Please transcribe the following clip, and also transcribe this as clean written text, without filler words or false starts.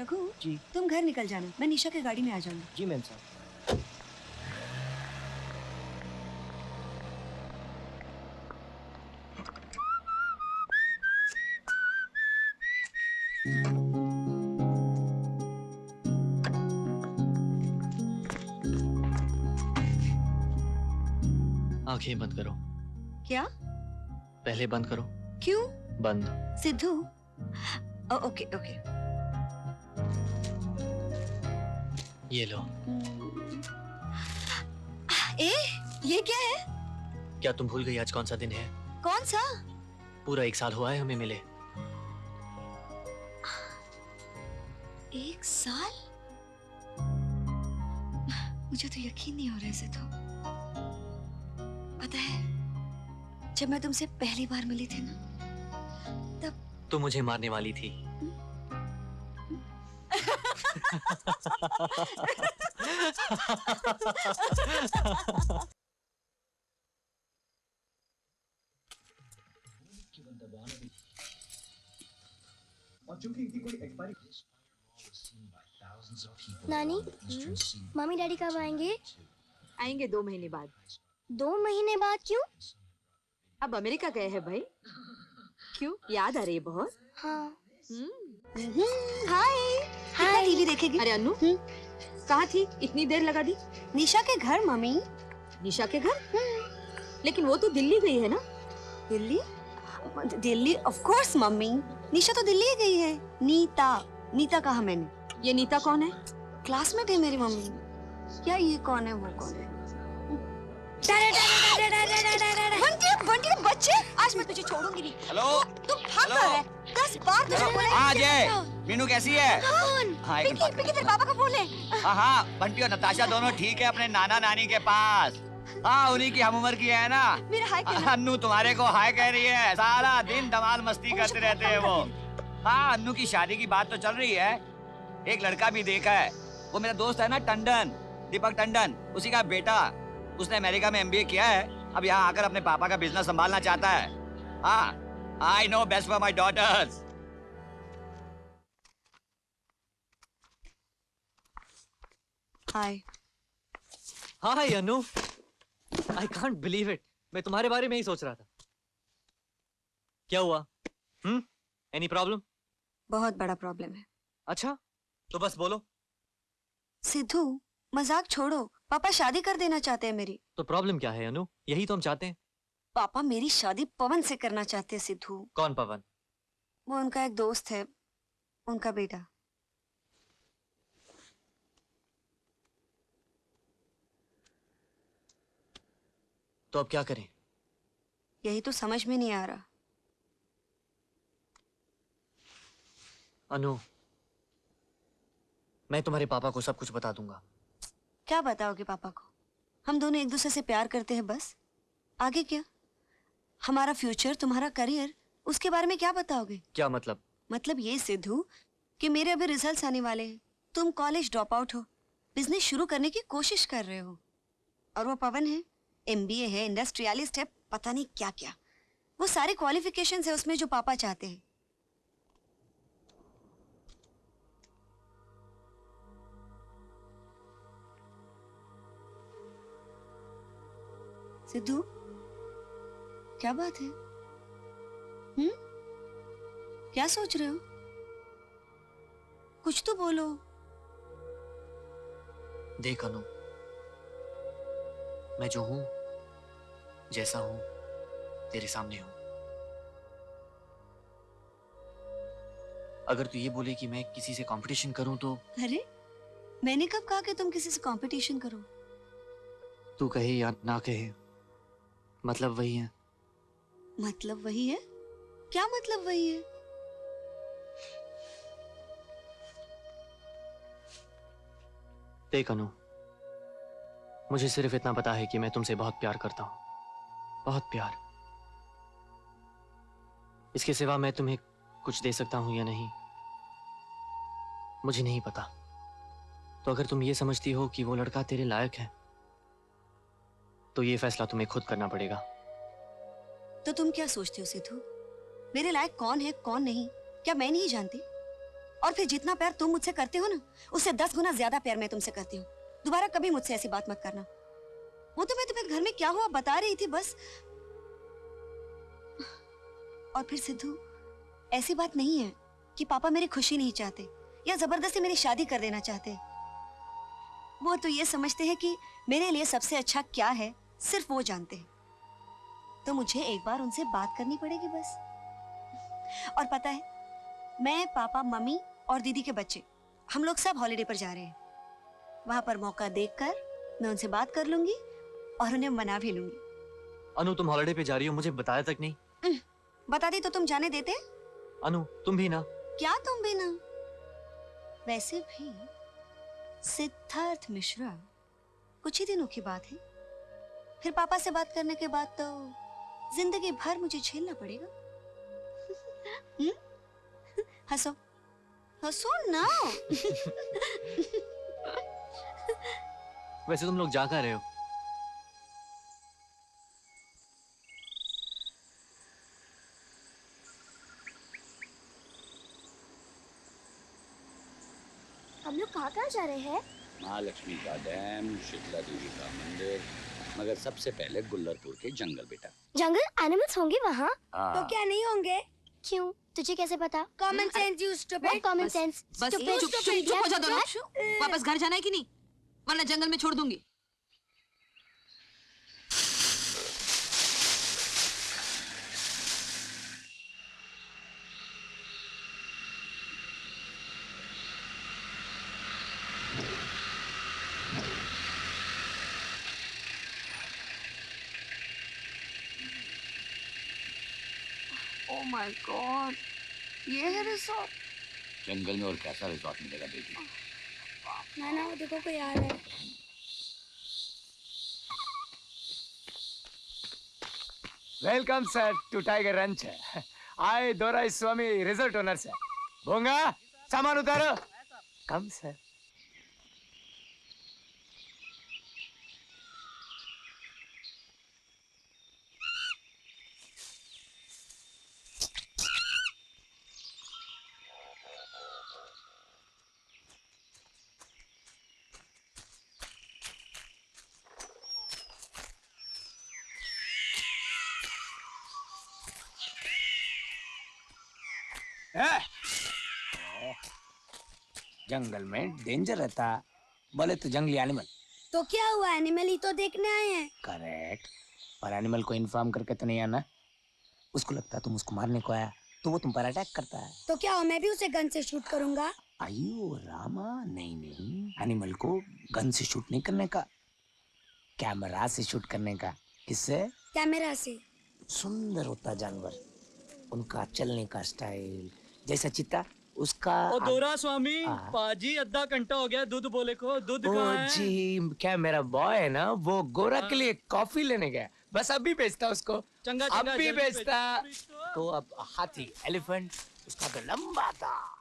रघु जी। तुम घर निकल जाना, मैं निशा के गाड़ी में आ जाऊंगी। जी मैम साहब। आंखें बंद करो। क्या? पहले बंद करो। क्यों? बंद। Sidhu okay okay. ये लो। ए ये क्या है? क्या तुम भूल गई आज कौन सा दिन है? कौन सा? पूरा 1 साल हुआ है हमें मिले। 1 साल? मुझे तो यकीन नहीं हो रहा है सिद्धू। पता है जब मैं तुमसे पहली बार मिली थी ना, तब तू मुझे मारने वाली थी। नानी, मम्मी डैडी कब आएंगे? आएंगे 2 महीने बाद। 2 महीने बाद क्यों? अब अमेरिका गए हैं भाई। क्यों याद आ रही है बहुत? हाँ। हाय हाय। टीवी देखेगी? अरे अन्नू कहाँ थी? इतनी देर लगा दी। निशा के घर मम्मी। निशा के घर? लेकिन वो तो दिल्ली गई है ना? Delhi? Delhi of course mummy. Nisha तो दिल्ली गई है। नीता कहा मैंने। ये नीता कौन है? क्लासमेट है मेरी मम्मी। क्या ये कौन है वो कौन है? बंटी बच्चे आज मैं तुझे छोड़ूंगी नहीं। हेलो। तू भाग कर है। 10 बार तुझे बोला है। हाँ जय, मीनू कैसी है? हाँ पिकी तेरे पापा का फोन है। हाँ बंटी और नताशा दोनों ठीक है अपने नाना नानी के पास। हाँ उन्हीं की हम उम्र की है ना। मेरा हाय कहना। अन्नू तुम्हारे को हाय कह रही है। सारा दिन धमाल मस्ती करते रहते हैं वो। हाँ अन्नू की शादी की बात तो चल रही है। एक लड़का भी देखा है, वो मेरा दोस्त है ना टंडन, दीपक टंडन, उसी का बेटा। उसने अमेरिका में MBA किया है, अब यहाँ आकर अपने पापा का बिजनेस संभालना चाहता है। हाँ I know best for my daughters. Hi. Hi Anu, I can't believe it. मैं तुम्हारे बारे में ही सोच रहा था। क्या हुआ? Any problem? बहुत बड़ा प्रॉब्लम है। अच्छा तो बस बोलो। सिद्धू मजाक छोड़ो, पापा शादी कर देना चाहते हैं मेरी। तो प्रॉब्लम क्या है अनु? यही तो हम चाहते हैं। पापा मेरी शादी पवन से करना चाहते हैं सिद्धू। कौन पवन? वो उनका एक दोस्त है, उनका बेटा। तो अब क्या करें? यही तो समझ में नहीं आ रहा। अनु मैं तुम्हारे पापा को सब कुछ बता दूंगा। क्या बताओगे पापा को? हम दोनों एक दूसरे से प्यार करते हैं बस। आगे क्या? हमारा फ्यूचर, तुम्हारा करियर, उसके बारे में क्या बताओगे? क्या मतलब? मतलब ये सिद्धू कि मेरे अभी रिजल्ट्स आने वाले हैं, तुम कॉलेज ड्रॉप आउट हो, बिजनेस शुरू करने की कोशिश कर रहे हो, और वो पवन है, MBA है, इंडस्ट्रियलिस्ट है, पता नहीं क्या क्या। वो सारे क्वालिफिकेशंस है उसमें जो पापा चाहते हैं। सिद्धू क्या बात है? क्या सोच रहे हो? कुछ तो बोलो। देख अनु, मैं जो हूं, जैसा हूं, तेरे सामने हूं। अगर तू ये बोले कि मैं किसी से कंपटीशन करूं तो। अरे मैंने कब कहा कि तुम किसी से कंपटीशन करो? तू कहे या ना कहे, मतलब वही है। मतलब वही है? क्या मतलब वही है? देख अनु, मुझे सिर्फ इतना पता है कि मैं तुमसे बहुत प्यार करता हूं, बहुत प्यार। इसके सिवा मैं तुम्हें कुछ दे सकता हूं या नहीं, मुझे नहीं पता। तो अगर तुम ये समझती हो कि वो लड़का तेरे लायक है, तो ये फैसला तुम्हें खुद करना पड़ेगा। तो तुम क्या सोचते हो सिद्धू? मेरे लायक कौन है कौन नहीं, क्या मैं नहीं जानती? और फिर जितना प्यार तुम मुझसे करते हो ना, उससे 10 गुना ज्यादा प्यार मैं तुमसे करती हूँ। दोबारा कभी मुझसे ऐसी बात मत करना। वो तो मैं तुम्हें घर में क्या हुआ बता रही थी बस। और फिर सिद्धू, ऐसी बात नहीं है कि पापा मेरी खुशी नहीं चाहते या जबरदस्ती मेरी शादी कर देना चाहते। वो तो ये समझते हैं कि मेरे लिए सबसे अच्छा क्या है सिर्फ वो जानते हैं। तो मुझे एक बार उनसे बात करनी पड़ेगी बस। और पता है, मैं, पापा, मम्मी और दीदी के बच्चे, हम लोग सब हॉलिडे पर जा रहे हैं। वहां पर मौका देखकर मैं उनसे बात कर लूंगी और उन्हें मना भी लूंगी। अनु, तुम हॉलिडे पे जा रही हो, मुझे बताया तक नहीं। बता दी तो तुम जाने देते? अनु, तुम भी ना। क्या तुम भी ना? वैसे भी सिद्धार्थ मिश्रा, कुछ ही दिनों की बात है। फिर पापा से बात करने के बाद तो जिंदगी भर मुझे झेलना पड़ेगा। हंसो हंसो ना। वैसे तुम लोग जा कहाँ रहे हो? हम लोग कहाँ जा रहे हैं? महालक्ष्मी का डैम, शीतला देवी का मंदिर, मगर सबसे पहले गुल्लरपुर के जंगल बेटा। जंगल एनिमल्स होंगे वहाँ? हाँ। तो क्या नहीं होंगे? क्यों? तुझे कैसे पता? Common sense use to What common sense? बस Stupid. चुप हो जा दोनों। वापस घर जाना है कि नहीं, वरना जंगल में छोड़ दूंगी। ओह माय गॉड, ये है रिसोर्ट। जंगल में और कैसा रिजॉर्ट मिलेगा बेटी? नाना वो देखो कोई आ रहा है। Welcome sir to tiger ranch. I Dorai Swami resort owner sir. भोंगा सामान उतारो। कम सर। जंगल में डेंजर रहता, बोले तो जंगली एनिमल। तो क्या हुआ, एनिमल ही तो देखने आए हैं। करेक्ट, पर एनिमल को इन्फॉर्म करके तो नहीं आना। उसको लगता तुम उसको मारने को आया तो वो तुम पर अटैक करता है। तो क्या हो, मैं भी उसे गन से शूट करूंगा? अयो रामा, नहीं नहीं, एनिमल को गन से शूट नहीं करने का, कैमरा से शूट करने का। किससे? कैमरा से। सुंदर होता जानवर, उनका चलने का स्टाइल जैसा चीता, उसका। ओ दोरा स्वामी, हाँ। पाजी आधा घंटा हो गया दूध बोले को, दूध ओ कहाँ है? जी, क्या मेरा बॉय है ना, वो गोरा के लिए कॉफी लेने गया, बस अभी भेजता उसको। चंगा अब चंगा, भी जल्दी भेजता। भेज। तो अब हाथी, एलिफेंट, उसका तो लंबा था।